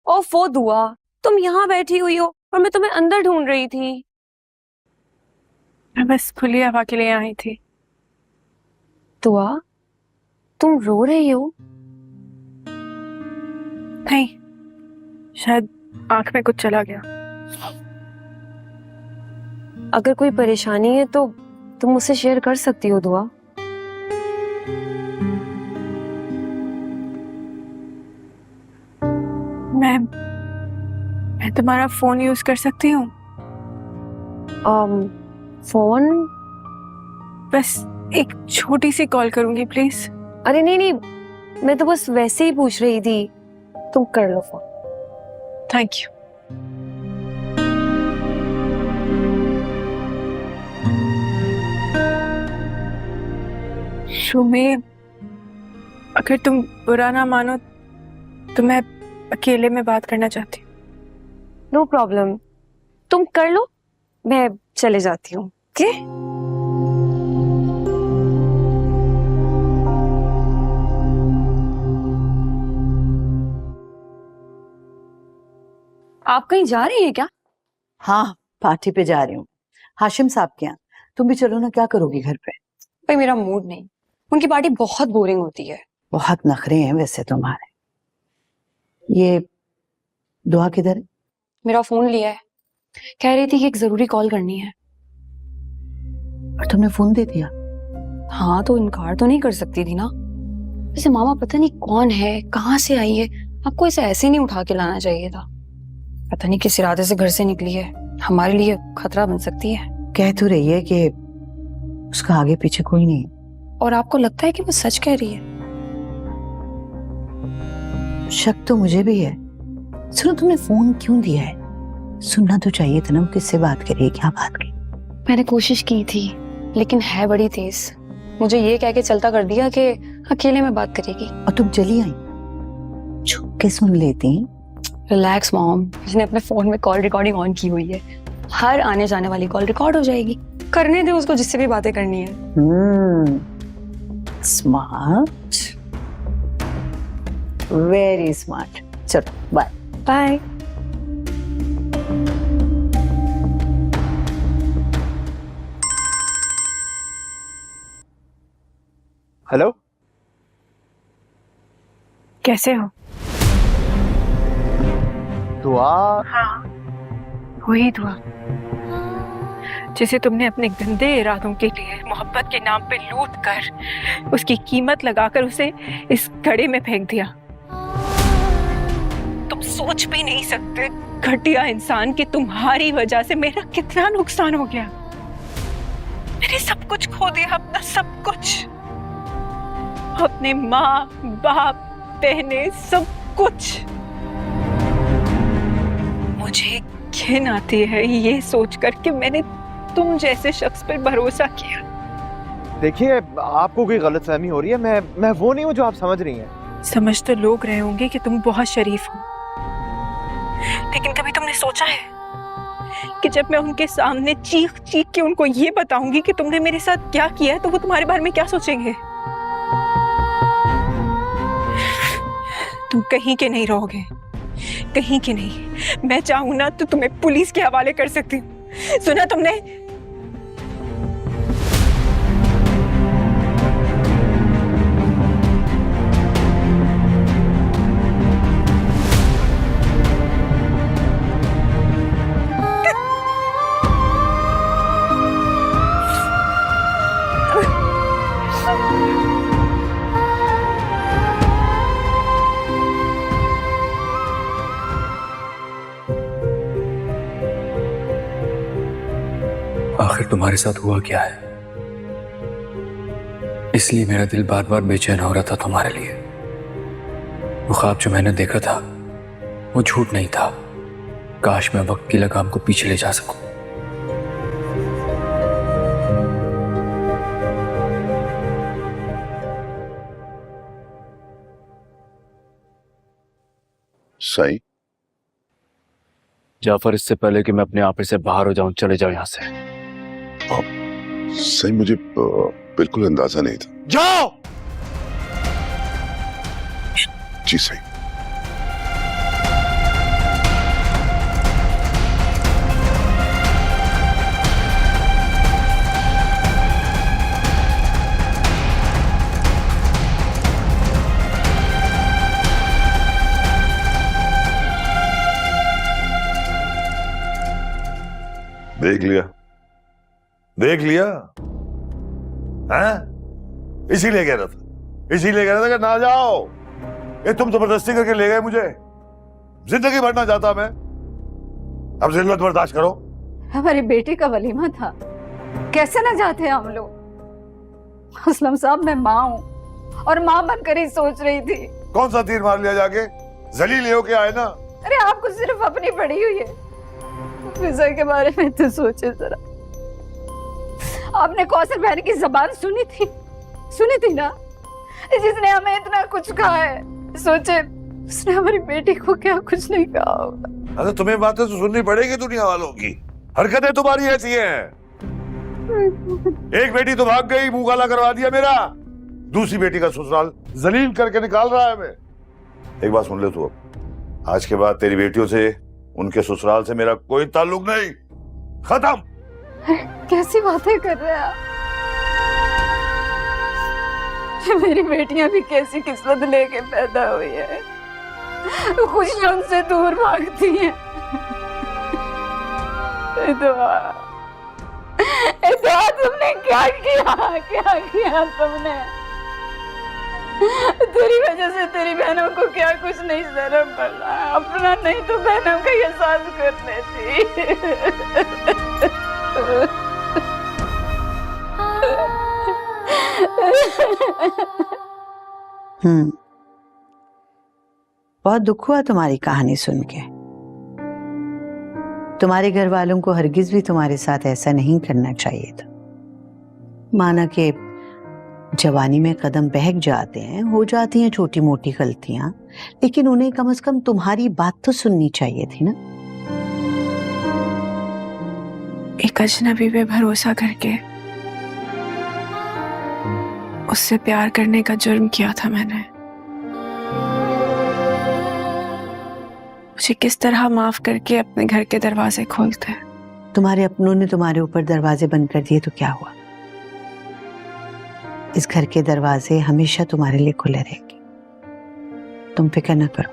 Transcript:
ओफो दुआ, तुम यहाँ बैठी हुई हो और मैं तुम्हें अंदर ढूंढ रही थी। मैं बस खुली हवा के लिए आई थी। दुआ, तुम रो रही हो? नहीं, शायद आंख में कुछ चला गया। अगर कोई परेशानी है तो तुम मुझसे शेयर कर सकती हो दुआ। मैं तुम्हारा फोन यूज कर सकती हूँ? फोन? बस एक छोटी सी कॉल करूंगी प्लीज। अरे नहीं नहीं, मैं तो बस वैसे ही पूछ रही थी। तुम कर लो फोन। Thank you. शुमे, अगर तुम बुरा ना मानो तो मैं अकेले में बात करना चाहती हूँ। नो प्रॉब्लम, तुम कर लो, मैं चले जाती हूँ। ओके? आप कहीं जा रही हैं क्या? हाँ, पार्टी पे जा रही हूँ हाशिम साहब के यहाँ। तुम भी चलो ना, क्या करोगी घर पे? भाई मेरा मूड नहीं, उनकी पार्टी बहुत बोरिंग होती है। बहुत नखरे हैं वैसे तुम्हारे। ये दुआ किधर है? मेरा फोन लिया है, कह रही थी कि एक जरूरी कॉल करनी है। और तुमने फोन दे दिया? हाँ तो इनकार तो नहीं कर सकती थी ना। वैसे मामा पता नहीं कौन है, कहाँ से आई है, आपको इसे ऐसे नहीं उठा के लाना चाहिए था। पता नहीं किस इरादे से घर से निकली है, हमारे लिए खतरा बन सकती है। कह तो रही है कि उसका आगे पीछे कोई नहीं। और आपको लगता है कि वो सच कह रही है? शक तो मुझे भी है। सुनो, तुमने फोन क्यों दिया है? सुनना तो चाहिए था ना, वो किससे बात करिए, क्या बात की? मैंने कोशिश की थी लेकिन है बड़ी तेज। मुझे ये कह के चलता कर दिया कि अकेले में बात करेगी। और तुम चली आई, छुप के सुन लेती। रिलैक्स मॉम, मैंने अपने फोन में कॉल रिकॉर्डिंग ऑन की हुई है। हर आने जाने वाली कॉल रिकॉर्ड हो जाएगी। करने दे उसको जिससे भी बातें करनी है। Smart, very smart. चलो बाय। बाय। हेलो, कैसे हो? दुआ। हाँ, वही दुआ जिसे तुमने अपने गंदे इरादों के लिए मोहब्बत के नाम पे लूट कर उसकी कीमत लगाकर उसे इस घड़े में फेंक दिया। तुम सोच भी नहीं सकते घटिया इंसान कि तुम्हारी वजह से मेरा कितना नुकसान हो गया। मैंने सब कुछ खो दिया, अपना सब कुछ, अपने माँ बाप बहनें, सब कुछ। मुझे घिन आती है ये सोचकर कि मैंने तुम जैसे शख्स पर भरोसा किया। देखिए, आपको कोई गलतफहमी हो रही है। मैं वो नहीं हूँ जो आप समझ रही हैं। समझ तो लोग रहे होंगे कि तुम बहुत शरीफ हो, लेकिन कभी तुमने सोचा है कि जब मैं उनके सामने चीख चीख के उनको ये बताऊंगी कि तुमने मेरे साथ क्या किया है तो वो तुम्हारे बारे में क्या सोचेंगे? तुम कहीं के नहीं रहोगे, कहीं के नहीं। मैं चाहूं ना तो तुम्हें पुलिस के हवाले कर सकती हूँ। सुना तुमने? आखिर तुम्हारे साथ हुआ क्या है? इसलिए मेरा दिल बार बार बेचैन हो रहा था तुम्हारे लिए। वो ख्वाब जो मैंने देखा था वो झूठ नहीं था। काश मैं वक्त की लगाम को पीछे ले जा सकूं। सही। जाफर, इससे पहले कि मैं अपने आप से बाहर हो जाऊं, चले जाओ यहाँ से। सही, मुझे बिल्कुल अंदाजा नहीं था। जाओ। जी सही। देख लिया, देख लिया, हैं? इसीलिए कह रहा था, इसीलिए कह रहा था कि ना जाओ। ये तुम जबरदस्ती करके ले गए मुझे। जिंदगी भर ना जाता मैं। अब जिल्लत बर्दाश्त करो। हमारी बेटी का वलीमा था, कैसे ना जाते हम लोग। असलम साहब, मैं माँ हूँ और माँ बनकर ही सोच रही थी। कौन सा तीर मार लिया जाके? जलील होके आए ना। अरे आपको सिर्फ अपनी पड़ी हुई है, फिजा के बारे में तो सोचे जरा। आपने कौसर बहन की जबान सुनी थी ना, जिसने हमें इतना कुछ कहा है। सोचे उसने हमारी बेटी को क्या कुछ नहीं कहा होगा। अरे तुम्हें बातें तो सुननी पड़ेगी दुनिया वालों की। हरकतें तुम्हारी ऐसी हैं। एक बेटी तो भाग गई, मुंह काला करवा दिया मेरा। दूसरी बेटी का ससुराल जलील करके निकाल रहा है। मैं एक बात सुन ले तू, अब आज के बाद तेरी बेटियों से, उनके ससुराल से मेरा कोई ताल्लुक नहीं। खत्म। कैसी बातें कर रहे हैं आप? मेरी बेटियां भी कैसी किस्मत लेके पैदा हुई है, खुशियां उनसे दूर भागती हैं। दुआ तुमने क्या किया तुमने? तेरी वजह से तेरी बहनों को क्या कुछ नहीं सहना पड़ रहा है। अपना नहीं तो बहनों का एहसास कर लेती। बहुत दुख हुआ तुम्हारी कहानी सुन के। तुम्हारे घर वालों को हरगिज भी तुम्हारे साथ ऐसा नहीं करना चाहिए था। माना कि जवानी में कदम बहक जाते हैं, हो जाती हैं छोटी मोटी गलतियां, लेकिन उन्हें कम से कम तुम्हारी बात तो सुननी चाहिए थी ना। एक अजनबी पे भरोसा करके उससे प्यार करने का जुर्म किया था मैंने। मुझे किस तरह माफ करके अपने घर के दरवाजे खोलते हैं। तुम्हारे अपनों ने तुम्हारे ऊपर दरवाजे बंद कर दिए तो क्या हुआ? इस घर के दरवाजे हमेशा तुम्हारे लिए खुले रहेंगे। तुम फिक्र न करो।